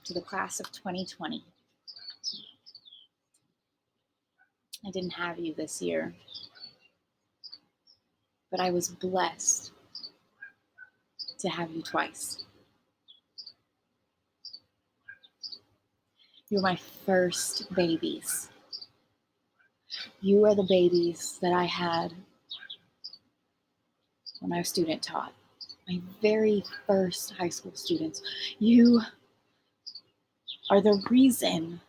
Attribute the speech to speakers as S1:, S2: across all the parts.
S1: to the class of 2020. I didn't have you this year, but I was blessed to have you twice. You were my first babies. You are the babies that I had when I was student taught. My very first high school students. You are the reason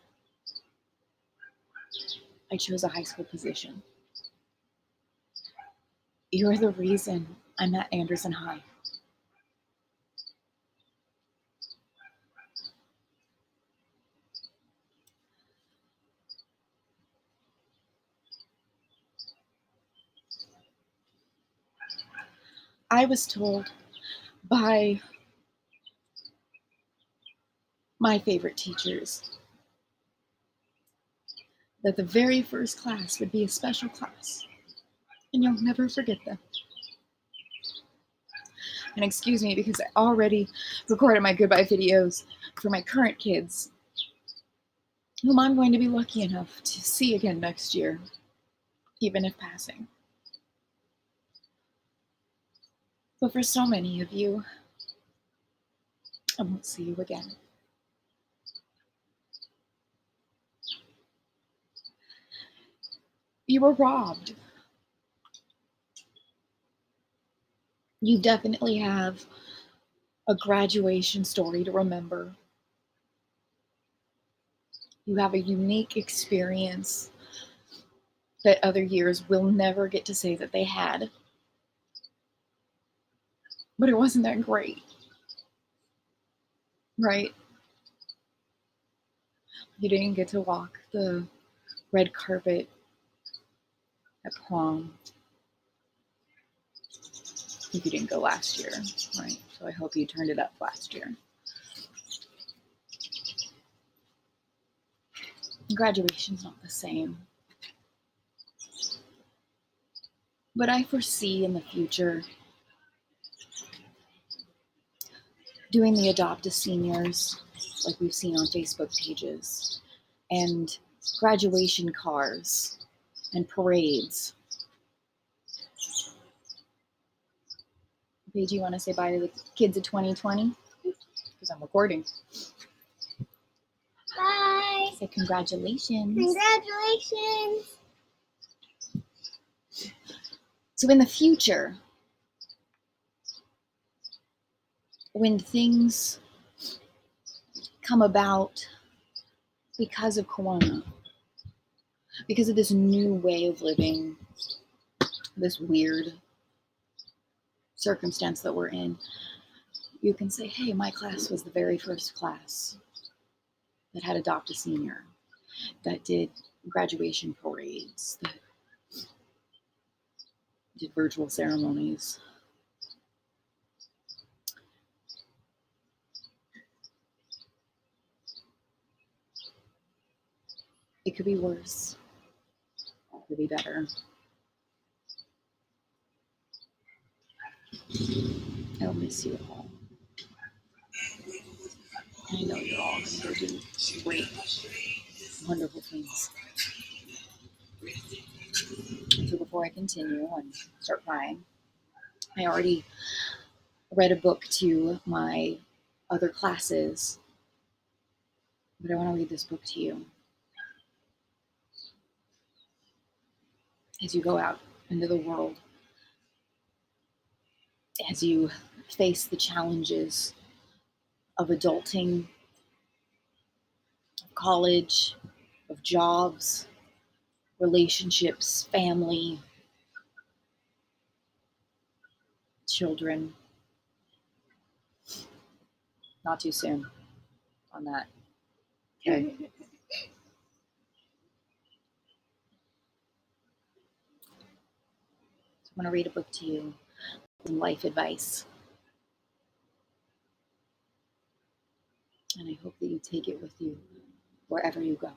S1: I chose a high school position. You are the reason I'm at Anderson High. I was told by my favorite teachers that the very first class would be a special class, and you'll never forget them. And excuse me, because I already recorded my goodbye videos for my current kids, whom I'm going to be lucky enough to see again next year, even if passing. But for so many of you, I won't see you again. You were robbed. You definitely have a graduation story to remember. You have a unique experience that other years will never get to say that they had. But it wasn't that great, right? You didn't get to walk the red carpet at prom if you didn't go last year, right? So I hope you turned it up last year. Graduation's not the same. But I foresee in the future doing the Adopt a Seniors like we've seen on Facebook pages, and graduation cars and parades. Paige, you want to say bye to the kids of 2020? Because I'm recording.
S2: Bye.
S1: Say congratulations.
S2: Congratulations.
S1: So in the future, when things come about because of Corona, because of this new way of living, this weird circumstance that we're in, you can say, hey, my class was the very first class that had Adopt a Senior, that did graduation parades, that did virtual ceremonies. It could be worse. It could be better. I'll miss you all. I know you're all going to go do great, wonderful things. So before I continue and start crying, I already read a book to my other classes, but I want to read this book to you. As you go out into the world, as you face the challenges of adulting, of college, of jobs, relationships, family, children. Not too soon on that. Okay. So I'm going to read a book to you, some life advice. And I hope that you take it with you wherever you go.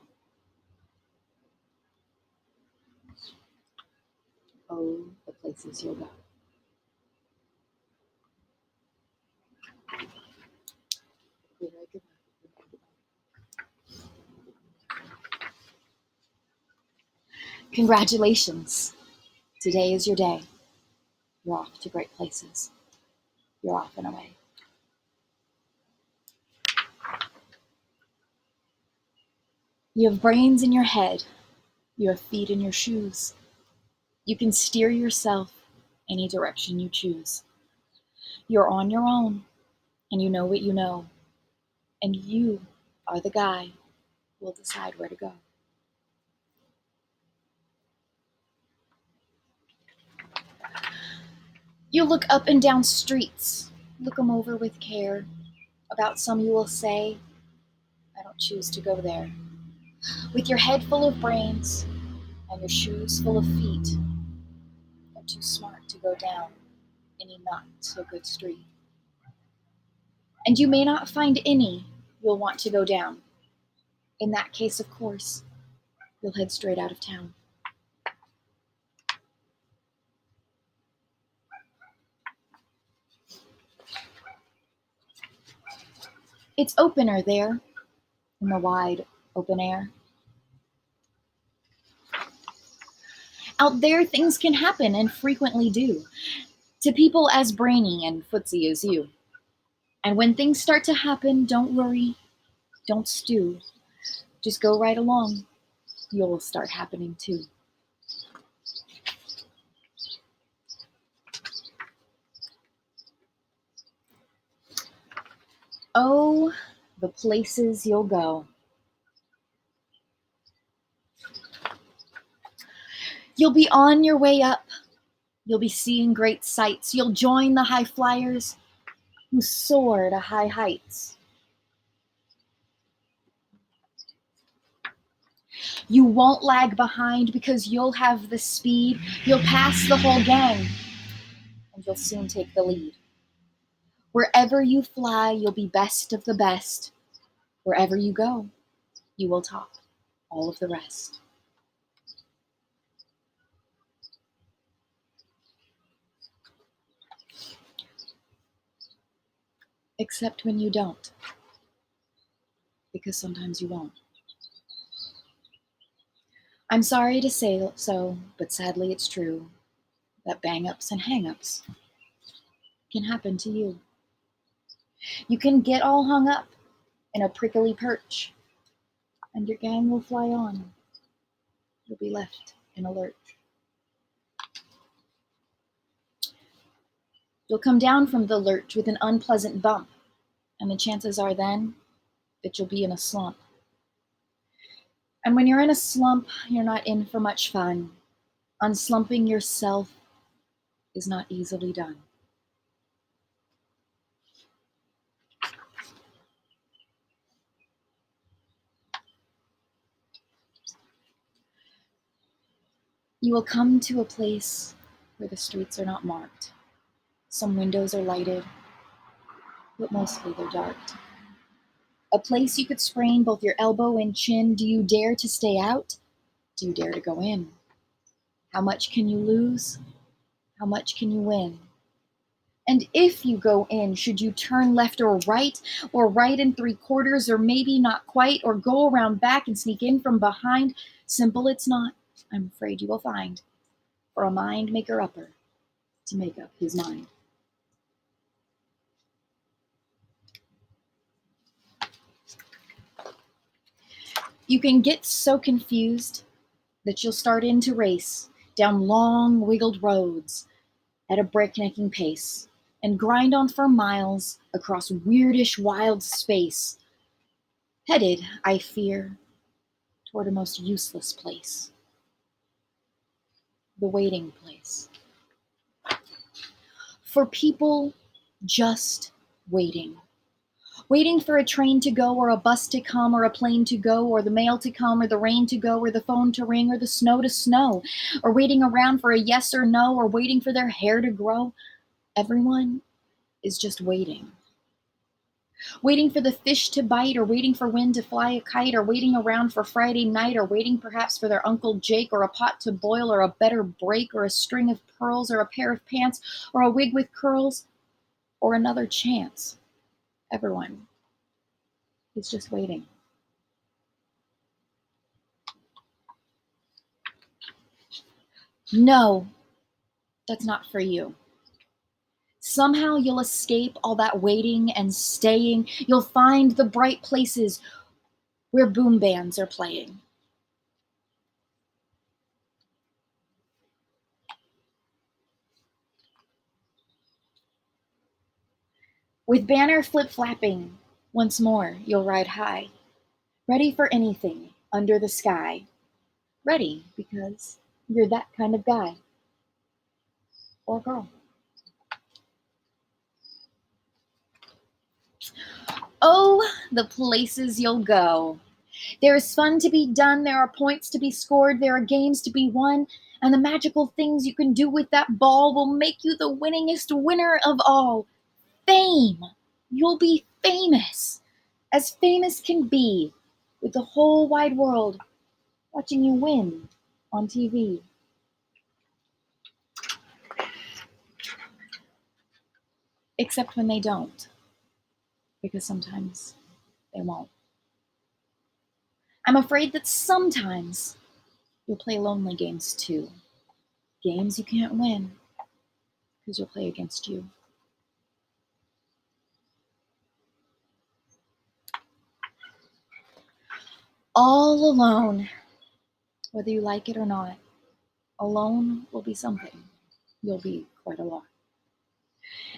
S1: Oh, the places you'll go. Goodbye. Congratulations. Today is your day. You're off to great places. You're off and away. You have brains in your head. You have feet in your shoes. You can steer yourself any direction you choose. You're on your own, and you know what you know. And you are the guy who will decide where to go. You look up and down streets, look them over with care. About some you will say, I don't choose to go there. With your head full of brains and your shoes full of feet, you're too smart to go down any not so good street. And you may not find any you'll want to go down. In that case, of course, you'll head straight out of town. It's opener there in the wide open air. Out there, things can happen and frequently do to people as brainy and footsy as you. And when things start to happen, don't worry, don't stew. Just go right along. You'll start happening too. Oh, the places you'll go. You'll be on your way up. You'll be seeing great sights. You'll join the high flyers who soar to high heights. You won't lag behind because you'll have the speed. You'll pass the whole gang, and you'll soon take the lead. Wherever you fly, you'll be best of the best. Wherever you go, you will top all of the rest. Except when you don't, because sometimes you won't. I'm sorry to say so, but sadly it's true that bang-ups and hang-ups can happen to you. You can get all hung up in a prickly perch, and your gang will fly on. You'll be left in a lurch. You'll come down from the lurch with an unpleasant bump, and the chances are then that you'll be in a slump. And when you're in a slump, you're not in for much fun. Unslumping yourself is not easily done. You will come to a place where the streets are not marked. Some windows are lighted, but mostly they're dark. A place you could sprain both your elbow and chin. Do you dare to stay out? Do you dare to go in? How much can you lose? How much can you win? And if you go in, should you turn left or right and 3/4, or maybe not quite, or go around back and sneak in from behind? Simple it's not, I'm afraid you will find, for a mind maker upper to make up his mind. You can get so confused that you'll start in to race down long wiggled roads at a breaknecking pace and grind on for miles across weirdish wild space, headed, I fear, toward a most useless place, the waiting place. For people just waiting. Waiting for a train to go, or a bus to come, or a plane to go, or the mail to come, or the rain to go, or the phone to ring, or the snow to snow, or waiting around for a yes or no, or waiting for their hair to grow. Everyone is just waiting. Waiting for the fish to bite, or waiting for wind to fly a kite, or waiting around for Friday night, or waiting perhaps for their Uncle Jake, or a pot to boil, or a better break, or a string of pearls, or a pair of pants, or a wig with curls, or another chance. Everyone is just waiting. No, that's not for you. Somehow you'll escape all that waiting and staying. You'll find the bright places where boom bands are playing. With banner flip-flapping, once more you'll ride high, ready for anything under the sky. Ready because you're that kind of guy or girl. Oh, the places you'll go. There is fun to be done, there are points to be scored, there are games to be won, and the magical things you can do with that ball will make you the winningest winner of all. Fame! You'll be famous, as famous can be, with the whole wide world watching you win on TV. Except when they don't, because sometimes they won't. I'm afraid that sometimes you'll play lonely games too. Games you can't win because you'll play against you. All alone, whether you like it or not. Alone will be something. You'll be quite a lot.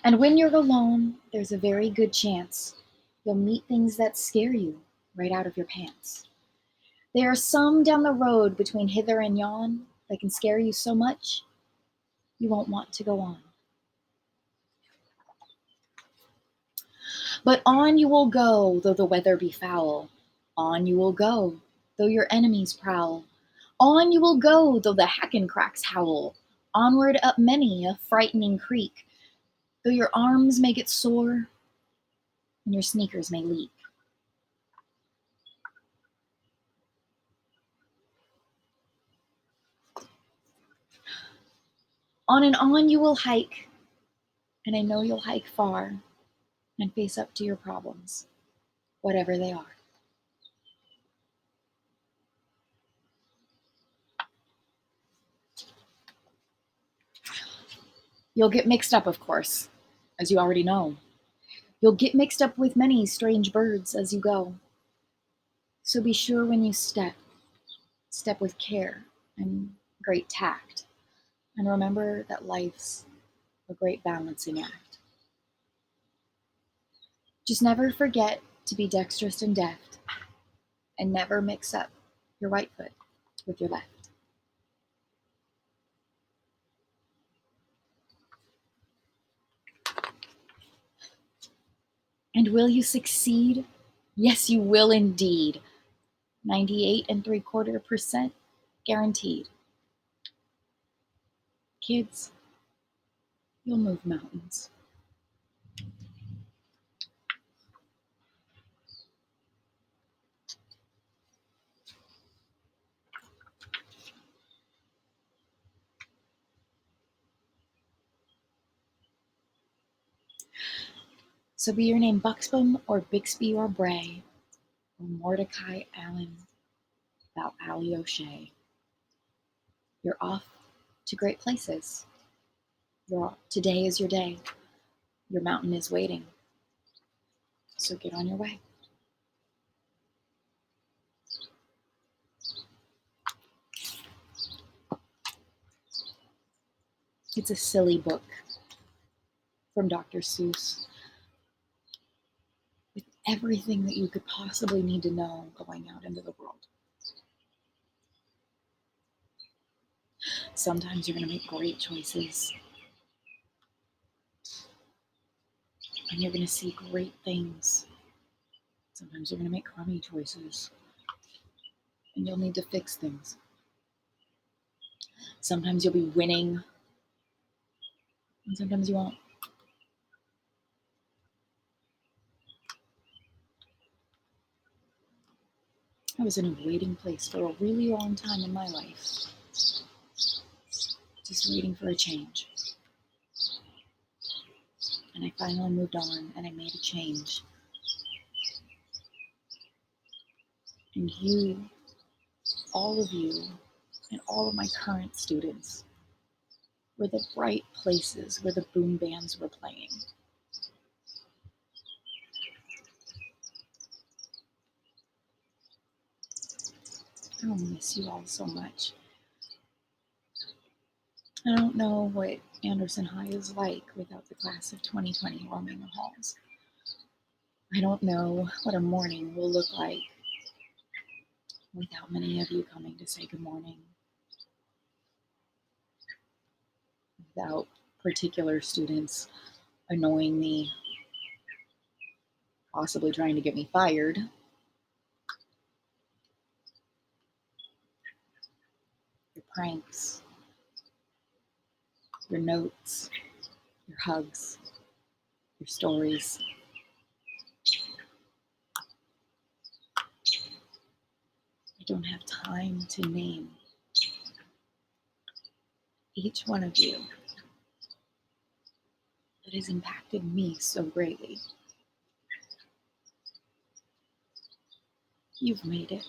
S1: And when you're alone, there's a very good chance you'll meet things that scare you right out of your pants. There are some down the road between hither and yon that can scare you so much you won't want to go on. But on you will go, though the weather be foul. On you will go, though your enemies prowl. On you will go, though the hackencracks howl. Onward up many a frightening creek, though your arms may get sore and your sneakers may leak. On and on you will hike, and I know you'll hike far and face up to your problems, whatever they are. You'll get mixed up, of course, as you already know. You'll get mixed up with many strange birds as you go. So be sure when you step with care and great tact, and remember that life's a great balancing act. Just never forget to be dexterous and deft, and never mix up your right foot with your left. And will you succeed? Yes, you will indeed. 98.75% guaranteed. Kids, you'll move mountains. So be your name Buxbaum or Bixby or Bray, or Mordecai Allen, thou Allie O'Shea. You're off to great places. Today is your day. Your mountain is waiting. So get on your way. It's a silly book from Dr. Seuss with everything that you could possibly need to know going out into the world. Sometimes you're going to make great choices, and you're going to see great things. Sometimes you're going to make crummy choices, and you'll need to fix things. Sometimes you'll be winning, and sometimes you won't. I was in a waiting place for a really long time in my life, just waiting for a change. And I finally moved on, and I made a change. And you, all of you, and all of my current students were the bright places where the boom bands were playing. I will miss you all so much. I don't know what Anderson High is like without the class of 2020 roaming the halls. I don't know what a morning will look like without many of you coming to say good morning, without particular students annoying me, possibly trying to get me fired. Your pranks, your notes, your hugs, your stories. I don't have time to name each one of you that has impacted me so greatly. You've made it.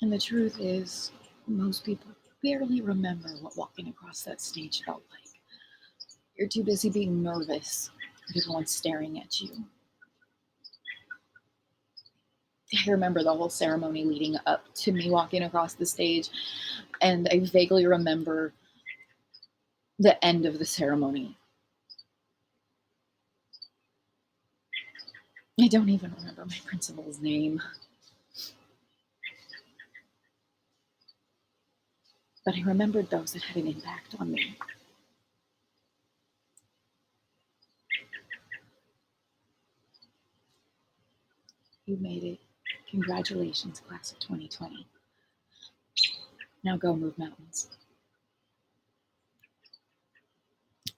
S1: And the truth is, most people barely remember what walking across that stage felt like. You're too busy being nervous that everyone's staring at you. I remember the whole ceremony leading up to me walking across the stage, and I vaguely remember the end of the ceremony. I don't even remember my principal's name, but I remembered those that had an impact on me. You made it. Congratulations, class of 2020. Now go move mountains.